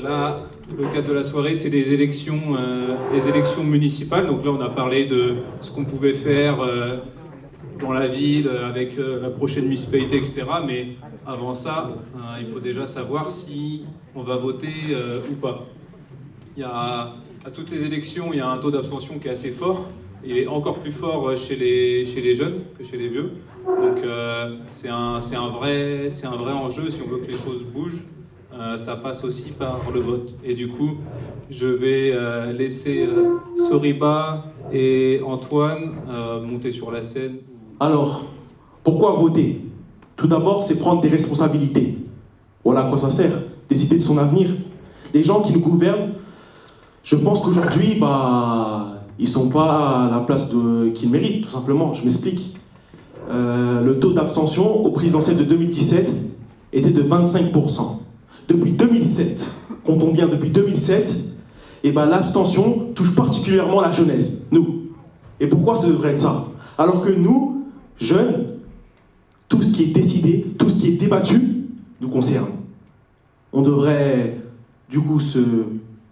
Là, le cadre de la soirée, c'est les élections municipales. Donc là, on a parlé de ce qu'on pouvait faire dans la ville avec la prochaine municipalité, etc. Mais avant ça, il faut déjà savoir si on va voter ou pas. À toutes les élections, il y a un taux d'abstention qui est assez fort. Il est encore plus fort chez les jeunes que chez les vieux. Donc c'est un vrai enjeu si on veut que les choses bougent. Ça passe aussi par le vote. Et du coup, je vais laisser Soriba et Antoine monter sur la scène. Alors, pourquoi voter? Tout d'abord, c'est prendre des responsabilités. Voilà à quoi ça sert, décider de son avenir. Les gens qui nous gouvernent, je pense qu'aujourd'hui, ils ne sont pas à la place qu'ils méritent, tout simplement. Je m'explique. Le taux d'abstention au présidentiel de 2017 était de 25%. Depuis 2007, comptons bien depuis 2007, l'abstention touche particulièrement la jeunesse, nous. Et pourquoi ça devrait être ça? Alors que nous, jeunes, tout ce qui est décidé, tout ce qui est débattu, nous concerne. On devrait, du coup, se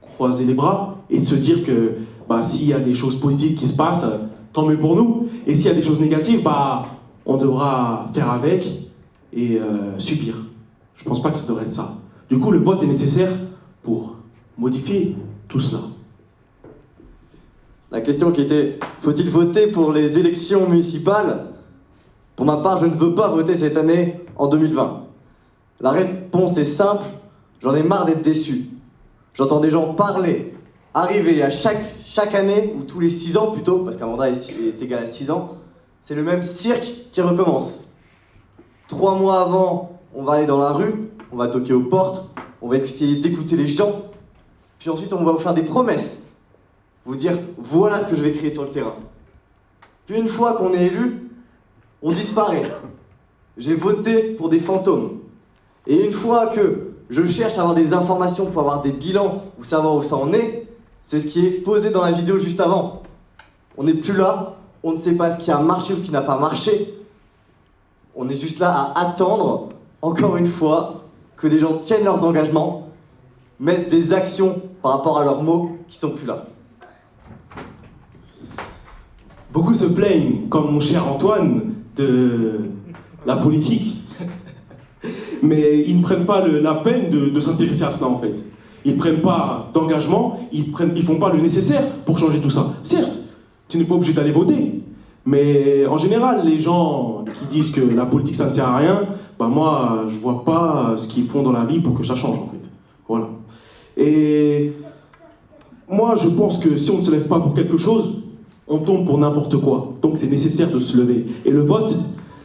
croiser les bras et se dire que s'il y a des choses positives qui se passent, tant mieux pour nous. Et s'il y a des choses négatives, on devra faire avec et subir. Je ne pense pas que ça devrait être ça. Du coup, le vote est nécessaire pour modifier tout cela. La question qui était, faut-il voter pour les élections municipales? Pour ma part, je ne veux pas voter cette année en 2020. La réponse est simple, j'en ai marre d'être déçu. J'entends des gens parler, arriver à chaque année, ou tous les 6 ans plutôt, parce qu'un mandat est égal à 6 ans, c'est le même cirque qui recommence. 3 mois avant, on va aller dans la rue, on va toquer aux portes, on va essayer d'écouter les gens, puis ensuite on va vous faire des promesses. Vous dire, voilà ce que je vais créer sur le terrain. Puis une fois qu'on est élu, on disparaît. J'ai voté pour des fantômes. Et une fois que je cherche à avoir des informations pour avoir des bilans ou savoir où ça en est, c'est ce qui est exposé dans la vidéo juste avant. On n'est plus là, on ne sait pas ce qui a marché ou ce qui n'a pas marché. On est juste là à attendre, encore une fois, que des gens tiennent leurs engagements, mettent des actions par rapport à leurs mots qui sont plus là. Beaucoup se plaignent, comme mon cher Antoine, de la politique. Mais ils ne prennent pas la peine de s'intéresser à cela en fait. Ils ne prennent pas d'engagement, ils font pas le nécessaire pour changer tout ça. Certes, tu n'es pas obligé d'aller voter. Mais en général, les gens qui disent que la politique ça ne sert à rien, moi je vois pas ce qu'ils font dans la vie pour que ça change en fait. Voilà. Et moi je pense que si on ne se lève pas pour quelque chose, on tombe pour n'importe quoi. Donc c'est nécessaire de se lever. Et le vote,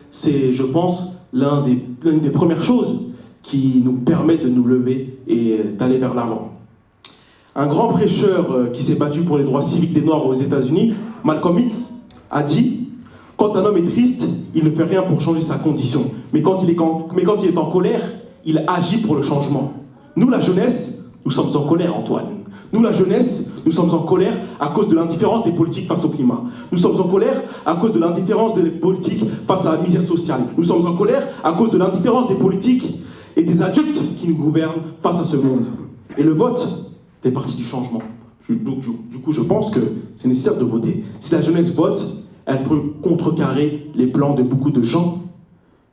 c'est, je pense, l'une des premières choses qui nous permet de nous lever et d'aller vers l'avant. Un grand prêcheur qui s'est battu pour les droits civiques des Noirs aux États-Unis, Malcolm X, a dit « Quand un homme est triste, il ne fait rien pour changer sa condition. Mais quand il est en colère, il agit pour le changement. » Nous, la jeunesse, nous sommes en colère, Antoine. Nous, la jeunesse, nous sommes en colère à cause de l'indifférence des politiques face au climat. Nous sommes en colère à cause de l'indifférence des politiques face à la misère sociale. Nous sommes en colère à cause de l'indifférence des politiques et des adultes qui nous gouvernent face à ce monde. Et le vote fait partie du changement. Du coup, je pense que c'est nécessaire de voter. Si la jeunesse vote, elle peut contrecarrer les plans de beaucoup de gens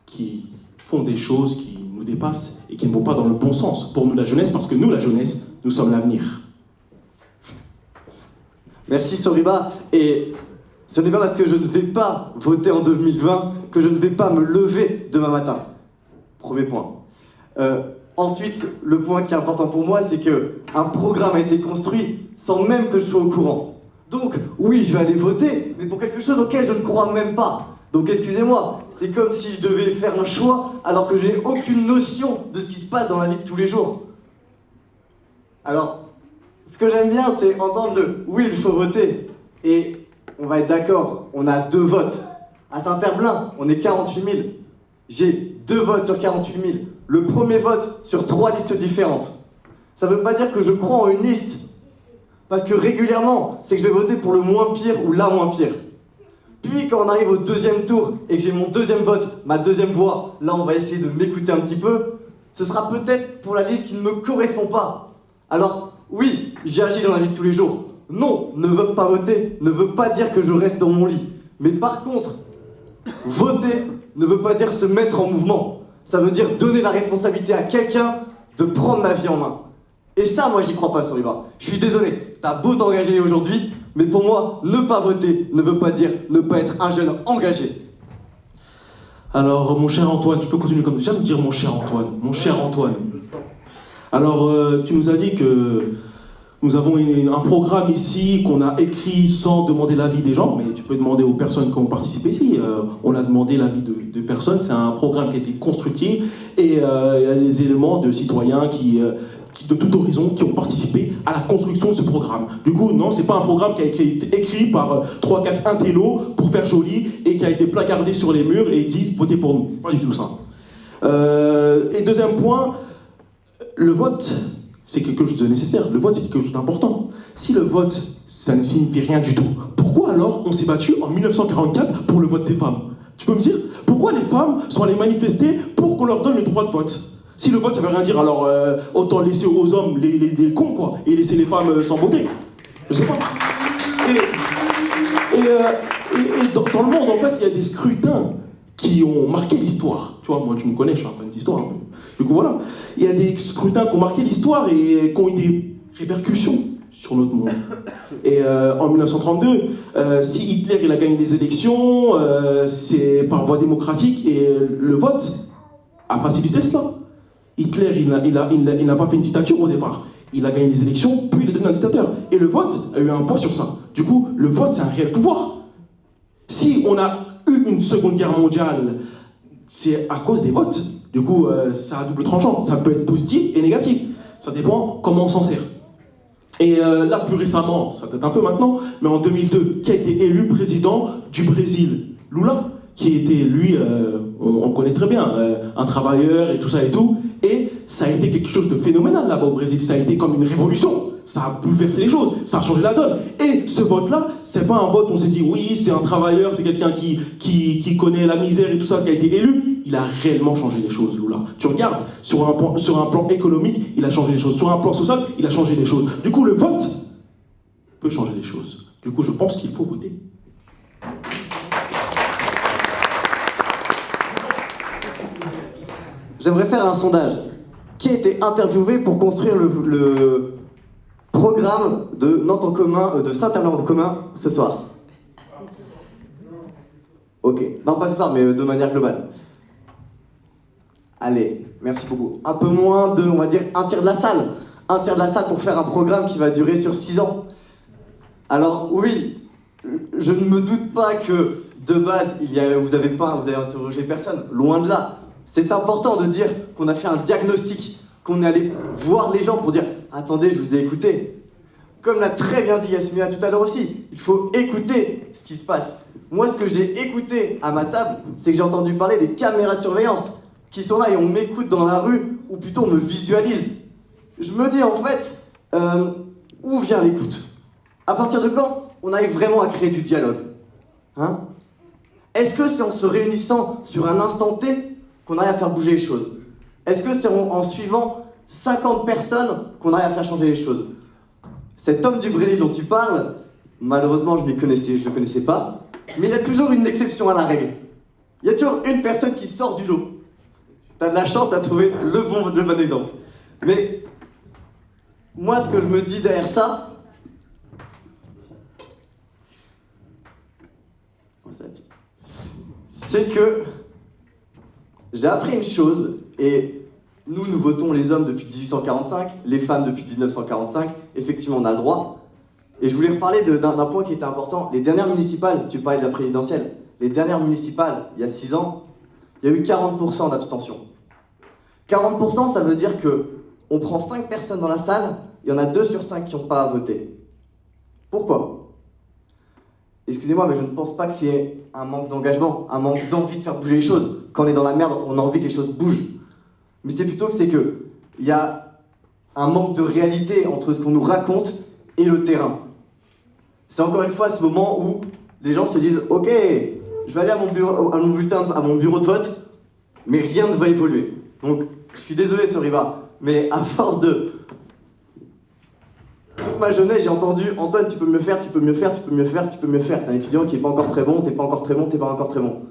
qui font des choses qui nous dépassent et qui ne vont pas dans le bon sens pour nous, la jeunesse, parce que nous, la jeunesse, nous sommes l'avenir. Merci Soriba, et ce n'est pas parce que je ne vais pas voter en 2020 que je ne vais pas me lever demain matin. Premier point. Ensuite, le point qui est important pour moi, c'est qu'un programme a été construit sans même que je sois au courant. Donc, oui, je vais aller voter, mais pour quelque chose auquel je ne crois même pas. Donc, excusez-moi, c'est comme si je devais faire un choix alors que j'ai aucune notion de ce qui se passe dans la vie de tous les jours. Alors, ce que j'aime bien, c'est entendre le « oui, il faut voter ». Et on va être d'accord, on a 2 votes. À Saint-Herblain, on est 48 000. J'ai 2 votes sur 48 000. Le premier vote sur 3 listes différentes. Ça ne veut pas dire que je crois en une liste. Parce que régulièrement, c'est que je vais voter pour le moins pire ou la moins pire. Puis quand on arrive au 2e tour et que j'ai mon 2e vote, ma 2e voix, là on va essayer de m'écouter un petit peu. ce sera peut-être pour la liste qui ne me correspond pas. Alors, oui, j'ai agi dans la vie de tous les jours. Non, ne veut pas voter, ne veut pas dire que je reste dans mon lit. Mais par contre, voter ne veut pas dire se mettre en mouvement. Ça veut dire donner la responsabilité à quelqu'un de prendre ma vie en main. Et ça, moi, j'y crois pas, Soriba. Je suis désolé, t'as beau t'engager aujourd'hui, mais pour moi, ne pas voter ne veut pas dire ne pas être un jeune engagé. Alors, mon cher Antoine, je peux continuer comme ça. J'aime dire mon cher Antoine. Mon cher Antoine. Alors, tu nous as dit que nous avons un programme ici qu'on a écrit sans demander l'avis des gens, mais tu peux demander aux personnes qui ont participé ici. On a demandé l'avis de personnes. C'est un programme qui a été constructif et il y a des éléments de citoyens de tout horizon qui ont participé à la construction de ce programme. Du coup, non, c'est pas un programme qui a été écrit par 3-4 intellos pour faire joli et qui a été placardé sur les murs et dit votez pour nous. Pas du tout ça. Et deuxième point, le vote, c'est quelque chose de nécessaire. Le vote, c'est quelque chose d'important. Si le vote, ça ne signifie rien du tout, pourquoi alors on s'est battu en 1944 pour le vote des femmes? Tu peux me dire pourquoi les femmes sont allées manifester pour qu'on leur donne le droit de vote? Si le vote, ça veut rien dire, alors autant laisser aux hommes les cons, quoi, et laisser les femmes sans voter. Je sais pas. Et dans le monde, en fait, il y a des scrutins qui ont marqué l'histoire. Tu vois, moi, tu me connais, je suis un fan d'histoire. Du coup, voilà. Il y a des scrutins qui ont marqué l'histoire et qui ont eu des répercussions sur notre monde. Et en 1932, si Hitler il a gagné les élections, c'est par voie démocratique et le vote a facilité cela. Hitler, il n'a pas fait une dictature au départ. Il a gagné les élections, puis il est devenu un dictateur. Et le vote a eu un poids sur ça. Du coup, le vote, c'est un réel pouvoir. Si on a eu une seconde guerre mondiale, c'est à cause des votes. Du coup, ça a double tranchant. Ça peut être positif et négatif. Ça dépend comment on s'en sert. Et là, plus récemment, ça date un peu maintenant, mais en 2002, qui a été élu président du Brésil? Lula, qui était, lui, on connaît très bien, un travailleur et tout ça et tout. Et ça a été quelque chose de phénoménal là-bas au Brésil. Ça a été comme une révolution. Ça a bouleversé les choses. Ça a changé la donne. Et ce vote-là, c'est pas un vote où on s'est dit oui, c'est un travailleur, c'est quelqu'un qui connaît la misère et tout ça qui a été élu. Il a réellement changé les choses, Lula. Tu regardes, sur un plan économique, il a changé les choses. Sur un plan social, il a changé les choses. Du coup, le vote peut changer les choses. Du coup, je pense qu'il faut voter. J'aimerais faire un sondage. Qui a été interviewé pour construire le programme de Nantes en commun, de Saint-Herblain en commun ce soir? Ok. Non, pas ce soir, mais de manière globale. Allez, merci beaucoup. Un peu moins de, on va dire, un tiers de la salle. Un tiers de la salle pour faire un programme qui va durer sur 6 ans. Alors, oui, je ne me doute pas que, de base, vous avez interrogé personne. Loin de là. C'est important de dire qu'on a fait un diagnostic, qu'on est allé voir les gens pour dire « Attendez, je vous ai écouté ». Comme l'a très bien dit Yasmina tout à l'heure aussi, il faut écouter ce qui se passe. Moi, ce que j'ai écouté à ma table, c'est que j'ai entendu parler des caméras de surveillance qui sont là et on m'écoute dans la rue, ou plutôt on me visualise. Je me dis en fait, où vient l'écoute? À partir de quand on arrive vraiment à créer du dialogue? Hein? Est-ce que c'est en se réunissant sur un instant T qu'on arrive à faire bouger les choses? Est-ce que c'est en suivant 50 personnes qu'on arrive à faire changer les choses? Cet homme du Brésil dont tu parles, malheureusement je ne le connaissais pas, mais il y a toujours une exception à la règle. Il y a toujours une personne qui sort du lot. T'as de la chance, t'as trouvé le bon exemple. Mais moi, ce que je me dis derrière ça, c'est que j'ai appris une chose, et nous votons les hommes depuis 1845, les femmes depuis 1945, effectivement on a le droit. Et je voulais reparler d'un point qui était important. Les dernières municipales, tu parlais de la présidentielle, les dernières municipales, il y a 6 ans, il y a eu 40% d'abstention. 40%, ça veut dire que on prend 5 personnes dans la salle, il y en a 2 sur 5 qui n'ont pas voté. Pourquoi? Excusez-moi, mais je ne pense pas que c'est un manque d'engagement, un manque d'envie de faire bouger les choses. Quand on est dans la merde, on a envie que les choses bougent. Mais c'est plutôt que il y a un manque de réalité entre ce qu'on nous raconte et le terrain. C'est encore une fois ce moment où les gens se disent « Ok, je vais aller à mon bureau de vote, mais rien ne va évoluer. » Donc, je suis désolé Soriba, mais à force de... Toute ma jeunesse, j'ai entendu « Antoine, tu peux mieux faire, tu peux mieux faire, tu peux mieux faire, tu peux mieux faire. T'es un étudiant qui est pas encore très bon, t'es pas encore très bon, t'es pas encore très bon. »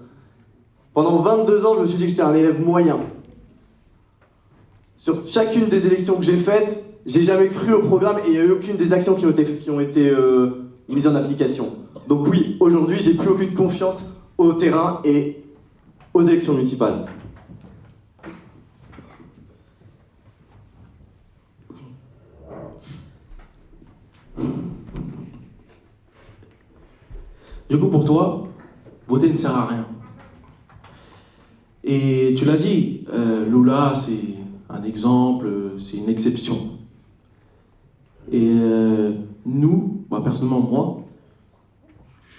Pendant 22 ans, je me suis dit que j'étais un élève moyen. Sur chacune des élections que j'ai faites, j'ai jamais cru au programme et il n'y a eu aucune des actions qui ont été mises en application. Donc oui, aujourd'hui, j'ai plus aucune confiance au terrain et aux élections municipales. Du coup, pour toi, voter ne sert à rien. Et tu l'as dit, Lula, c'est un exemple, c'est une exception. Et nous, personnellement, moi,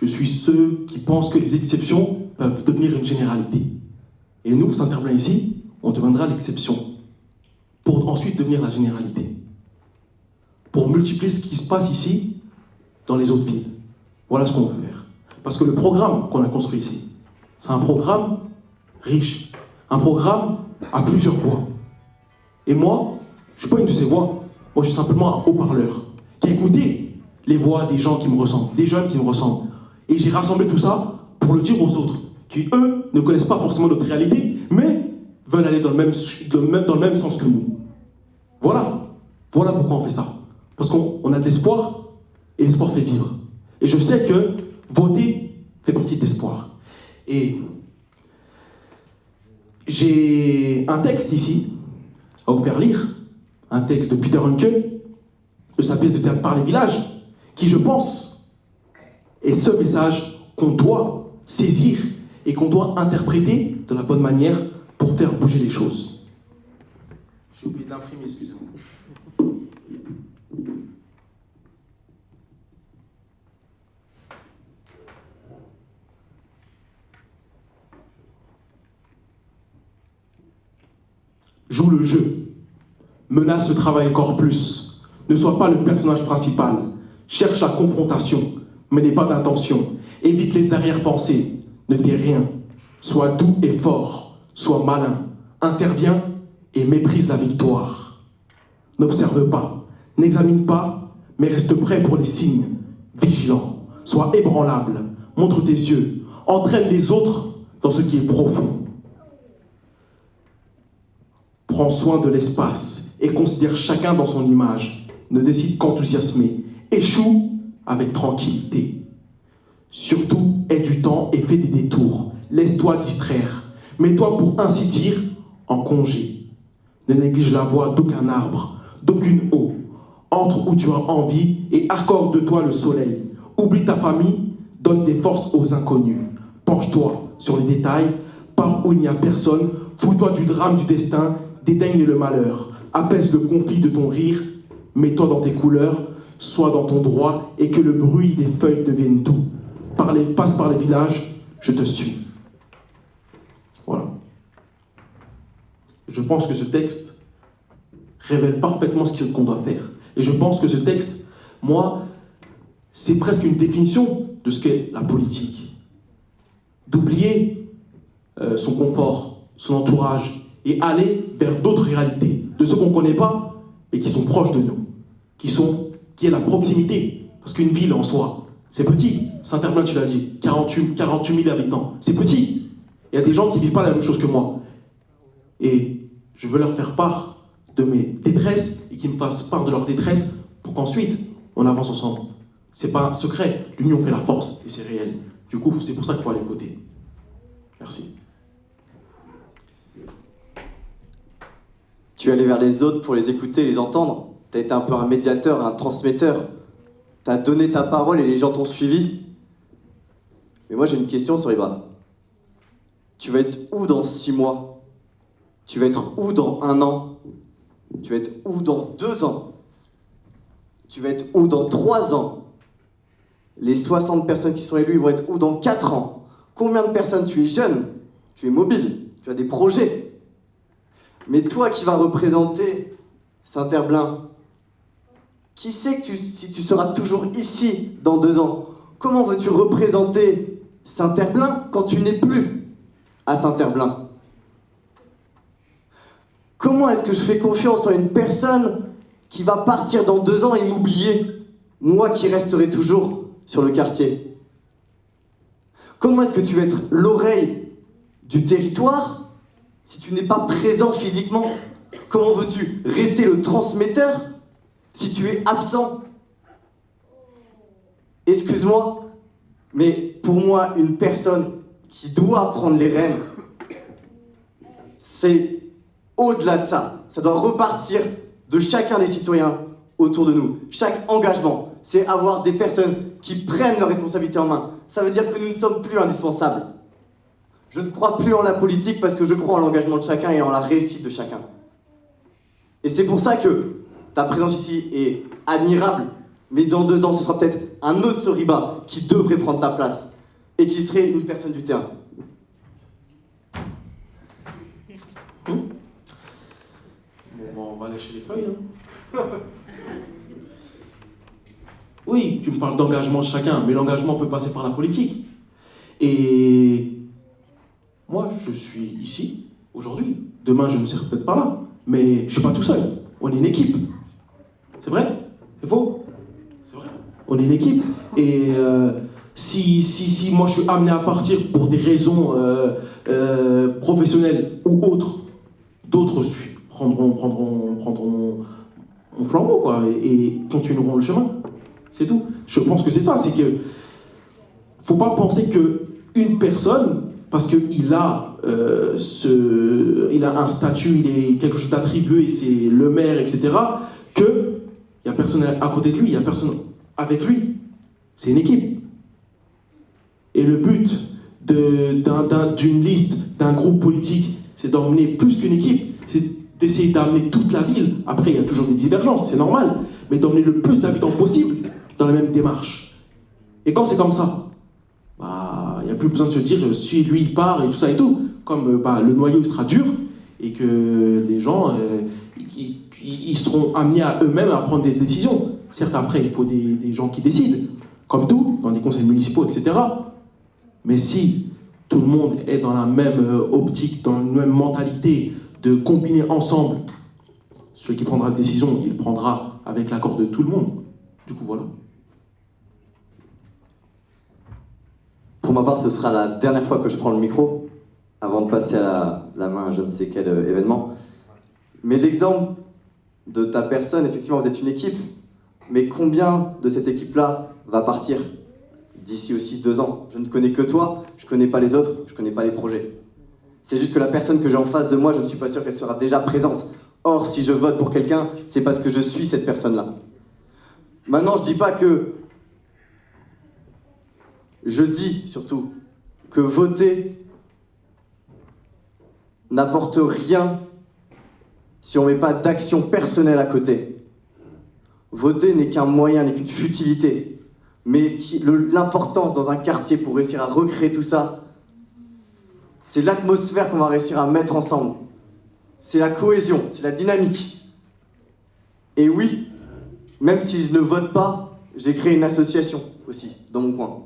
je suis ceux qui pensent que les exceptions peuvent devenir une généralité. Et nous, Saint-Herblain ici, on deviendra l'exception, pour ensuite devenir la généralité. Pour multiplier ce qui se passe ici, dans les autres villes. Voilà ce qu'on veut faire. Parce que le programme qu'on a construit ici, c'est un programme riche, un programme à plusieurs voix. Et moi, je ne suis pas une de ces voix. Moi, je suis simplement un haut-parleur qui a écouté les voix des gens qui me ressemblent, des jeunes qui me ressemblent. Et j'ai rassemblé tout ça pour le dire aux autres, qui, eux, ne connaissent pas forcément notre réalité, mais veulent aller dans le même sens que nous. Voilà. Voilà pourquoi on fait ça. Parce qu'on a de l'espoir, et l'espoir fait vivre. Et je sais que voter fait partie de l'espoir. Et j'ai un texte ici, à vous faire lire, un texte de Peter Handke, de sa pièce de théâtre Par les villages, qui, je pense, est ce message qu'on doit saisir et qu'on doit interpréter de la bonne manière pour faire bouger les choses. J'ai oublié de l'imprimer, excusez-moi. Joue le jeu, menace le travail encore plus, ne sois pas le personnage principal, cherche la confrontation, mais n'aie pas d'intention, évite les arrière-pensées, ne tais rien, sois doux et fort, sois malin, interviens et méprise la victoire. N'observe pas, n'examine pas, mais reste prêt pour les signes, vigilant, sois ébranlable, montre tes yeux, entraîne les autres dans ce qui est profond. Prends soin de l'espace et considère chacun dans son image. Ne décide qu'enthousiasmer. Échoue avec tranquillité. Surtout, aie du temps et fais des détours. Laisse-toi distraire. Mets-toi pour ainsi dire en congé. Ne néglige la voix d'aucun arbre, d'aucune eau. Entre où tu as envie et accorde-toi le soleil. Oublie ta famille, donne des forces aux inconnus. Penche-toi sur les détails, par où il n'y a personne. Fous-toi du drame du destin. Dédaigne le malheur, apaise le conflit de ton rire, mets-toi dans tes couleurs, sois dans ton droit et que le bruit des feuilles devienne tout. Passe par les villages, je te suis. Voilà. Je pense que ce texte révèle parfaitement ce qu'on doit faire. Et je pense que ce texte, moi, c'est presque une définition de ce qu'est la politique. D'oublier son confort, son entourage, et aller vers d'autres réalités, de ceux qu'on ne connaît pas, mais qui sont proches de nous, qui est la proximité. Parce qu'une ville en soi, c'est petit. Saint-Herblain, tu l'as dit, 48 000 habitants, c'est petit. Il y a des gens qui ne vivent pas la même chose que moi. Et je veux leur faire part de mes détresses et qu'ils me fassent part de leur détresse pour qu'ensuite, on avance ensemble. C'est pas un secret, l'union fait la force, et c'est réel. Du coup, c'est pour ça qu'il faut aller voter. Merci. Tu es allé vers les autres pour les écouter, les entendre. Tu as été un peu un médiateur, un transmetteur. Tu as donné ta parole et les gens t'ont suivi. Mais moi j'ai une question, Soriba. Tu vas être où dans 6 mois? Tu vas être où dans 1 an? Tu vas être où dans 2 ans? Tu vas être où dans 3 ans? Les 60 personnes qui sont élues, ils vont être où dans 4 ans? Combien de personnes? Tu es jeune, tu es mobile, tu as des projets. Mais toi qui vas représenter Saint-Herblain, qui sait que si tu seras toujours ici dans 2 ans? Comment veux-tu représenter Saint-Herblain quand tu n'es plus à Saint-Herblain? Comment est-ce que je fais confiance en une personne qui va partir dans 2 ans et m'oublier, moi qui resterai toujours sur le quartier? Comment est-ce que tu veux être l'oreille du territoire si tu n'es pas présent physiquement? Comment veux-tu rester le transmetteur si tu es absent? Excuse-moi, mais pour moi, une personne qui doit prendre les rênes, c'est au-delà de ça. Ça doit repartir de chacun des citoyens autour de nous. Chaque engagement, c'est avoir des personnes qui prennent leurs responsabilités en main. Ça veut dire que nous ne sommes plus indispensables. Je ne crois plus en la politique parce que je crois en l'engagement de chacun et en la réussite de chacun. Et c'est pour ça que ta présence ici est admirable, mais dans 2 ans, ce sera peut-être un autre Soriba qui devrait prendre ta place et qui serait une personne du terrain. Bon, on va lâcher les feuilles. Oui, tu me parles d'engagement de chacun, mais l'engagement peut passer par la politique. Et moi, je suis ici, aujourd'hui. Demain, je ne serai peut-être pas là. Mais je ne suis pas tout seul. On est une équipe. C'est vrai? C'est faux? C'est vrai. On est une équipe. Et si moi, je suis amené à partir pour des raisons professionnelles ou autres, d'autres prendront mon flambeau, quoi, et continueront le chemin. C'est tout. Je pense que c'est ça. C'est que faut pas penser que une personne, parce qu'il a il a un statut, il est quelque chose d'attribué, c'est le maire, etc., que il y a personne à côté de lui, il y a personne avec lui. C'est une équipe. Et le but d'une liste, d'un groupe politique, c'est d'emmener plus qu'une équipe. C'est d'essayer d'amener toute la ville. Après, il y a toujours des divergences, c'est normal, mais d'emmener le plus d'habitants possible dans la même démarche. Et quand c'est comme ça, il n'y a plus besoin de se dire si lui il part et tout ça et tout. Comme le noyau sera dur et que les gens ils seront amenés à eux-mêmes à prendre des décisions. Certes, après, il faut des gens qui décident, comme tout, dans des conseils municipaux, etc. Mais si tout le monde est dans la même optique, dans la même mentalité de combiner ensemble, celui qui prendra la décision, il prendra avec l'accord de tout le monde. Du coup, voilà. Pour ma part, ce sera la dernière fois que je prends le micro, avant de passer à la main à je ne sais quel événement. Mais l'exemple de ta personne, effectivement, vous êtes une équipe, mais combien de cette équipe-là va partir d'ici aussi 2 ans? Je ne connais que toi, je ne connais pas les autres, je ne connais pas les projets. C'est juste que la personne que j'ai en face de moi, je ne suis pas sûr qu'elle sera déjà présente. Or, si je vote pour quelqu'un, c'est parce que je suis cette personne-là. Maintenant, je ne dis pas que... Je dis surtout que voter n'apporte rien si on ne met pas d'action personnelle à côté. Voter n'est qu'un moyen, n'est qu'une futilité. Mais l'importance dans un quartier pour réussir à recréer tout ça, c'est l'atmosphère qu'on va réussir à mettre ensemble. C'est la cohésion, c'est la dynamique. Et oui, même si je ne vote pas, j'ai créé une association aussi, dans mon coin.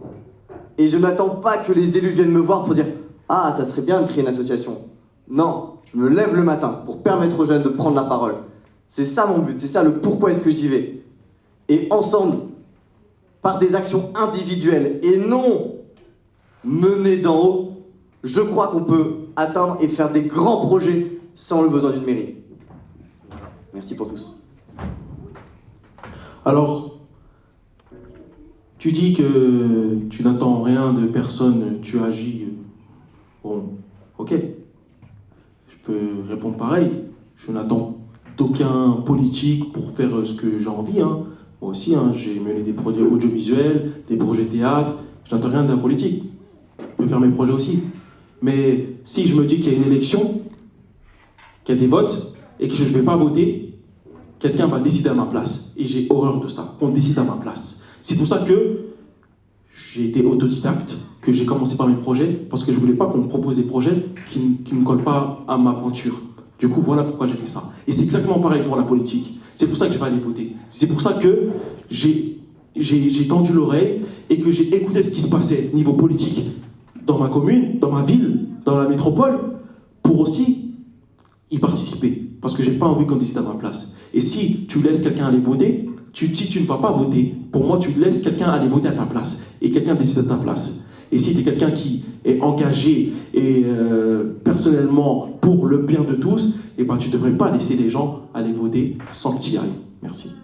Et je n'attends pas que les élus viennent me voir pour dire « Ah, ça serait bien de créer une association ». Non, je me lève le matin pour permettre aux jeunes de prendre la parole. C'est ça mon but, c'est ça le pourquoi est-ce que j'y vais. Et ensemble, par des actions individuelles et non menées d'en haut, je crois qu'on peut atteindre et faire des grands projets sans le besoin d'une mairie. Merci pour tous. Alors, tu dis que tu n'attends rien de personne, tu agis. Bon, ok. Je peux répondre pareil. Je n'attends d'aucun politique pour faire ce que j'ai envie. Moi aussi, j'ai mené des projets audiovisuels, des projets théâtre. Je n'attends rien d'un politique. Je peux faire mes projets aussi. Mais si je me dis qu'il y a une élection, qu'il y a des votes, et que je ne vais pas voter, quelqu'un va décider à ma place. Et j'ai horreur de ça, qu'on décide à ma place. C'est pour ça que j'ai été autodidacte, que j'ai commencé par mes projets, parce que je ne voulais pas qu'on me propose des projets qui ne me collent pas à ma pointure. Du coup, voilà pourquoi j'ai fait ça. Et c'est exactement pareil pour la politique. C'est pour ça que je vais aller voter. C'est pour ça que j'ai tendu l'oreille et que j'ai écouté ce qui se passait niveau politique dans ma commune, dans ma ville, dans la métropole, pour aussi y participer, parce que j'ai pas envie qu'on décide à ma place. Et si tu laisses quelqu'un aller voter, si tu ne vas pas voter, pour moi, tu laisses quelqu'un aller voter à ta place, et quelqu'un décide à ta place. Et si tu es quelqu'un qui est engagé et personnellement pour le bien de tous, eh ben, tu ne devrais pas laisser les gens aller voter sans que tu y ailles. Merci.